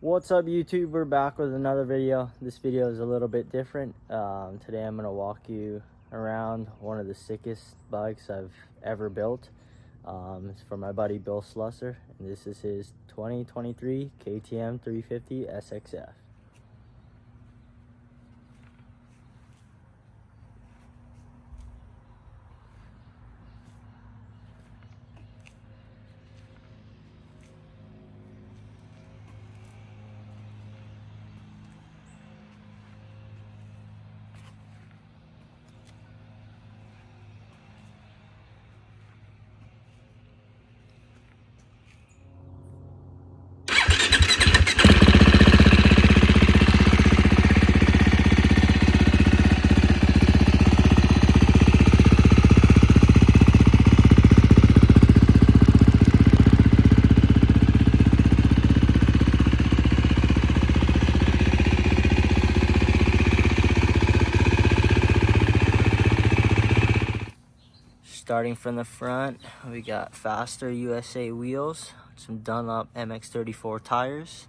What's up, YouTube? We're back with another video. This video is a little bit different. Today I'm going to walk you around one of the sickest bikes I've ever built. It's for my buddy Bill Slusser, and this is his 2023 KTM 350 SXF. Starting from the front, we got Faster USA wheels, some Dunlop MX34 tires,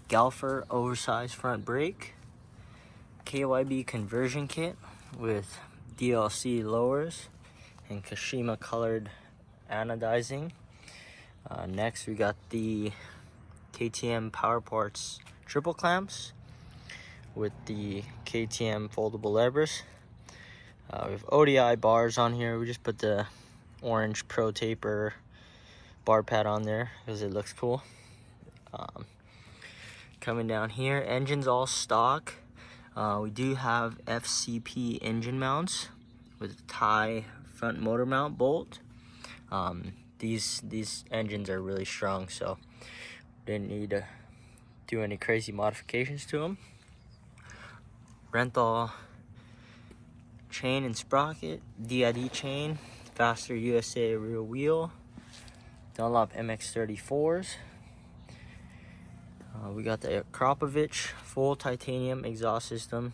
Galfer oversized front brake, KYB conversion kit with DLC lowers and Kashima colored anodizing. Next we got the KTM Power Parts triple clamps with the KTM foldable levers. We have ODI bars on here. We just put the orange Pro Taper bar pad on there because it looks cool. Coming down here, engine's all stock. We do have FCP engine mounts with a tie front motor mount bolt. These engines are really strong, so didn't need to do any crazy modifications to them. Renthal chain and sprocket, DID chain, Faster USA rear wheel, Dunlop MX34s. We got the Kropovich full titanium exhaust system.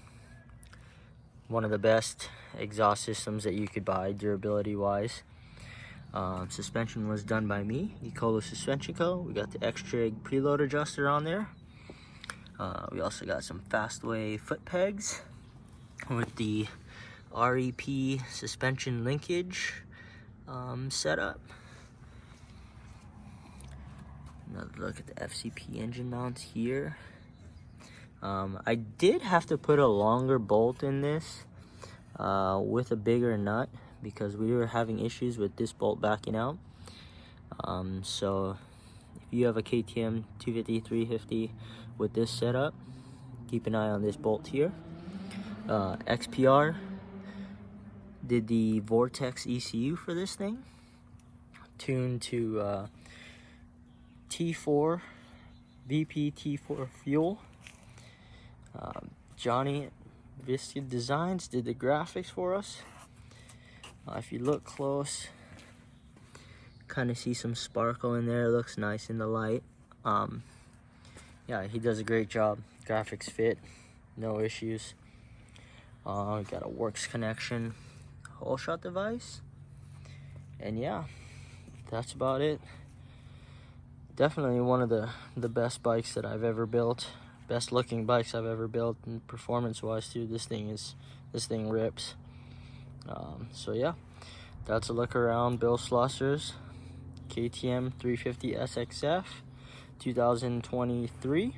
One of the best exhaust systems that you could buy durability wise. Suspension was done by me, Ecolo Suspension Co. We got the X-Trig preload adjuster on there. We also got some Fastway foot pegs with the REP suspension linkage setup. Another look at the FCP engine mounts here. I did have to put a longer bolt in this with a bigger nut because we were having issues with this bolt backing out. So if you have a KTM 250, 350 with this setup, keep an eye on this bolt here. XPR did the Vortex ECU for this thing, tuned to T4 VP T4 fuel. Johnny Vista Designs did the graphics for us. If you look close, kind of see some sparkle in there. It looks nice in the light. Yeah, he does a great job. Graphics fit, no issues. We got a Works connection hole shot device, and yeah, that's about it. Definitely one of the best bikes that I've ever built, best looking bikes I've ever built, and performance wise too. This thing rips. So yeah, that's a look around Bill Slusser's KTM 350 SXF 2023.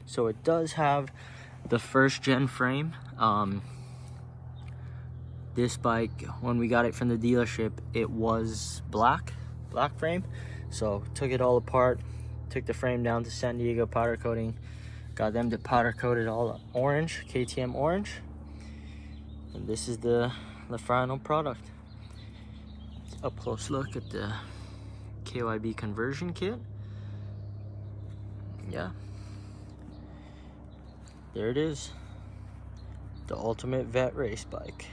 So it does have the first gen frame. This bike, when we got it from the dealership, it was black frame. So took it all apart, took the frame down to San Diego powder coating, got them to powder coat it all orange, KTM orange. And this is the final product. Up close look at the KYB conversion kit. Yeah, there it is, the ultimate vet race bike.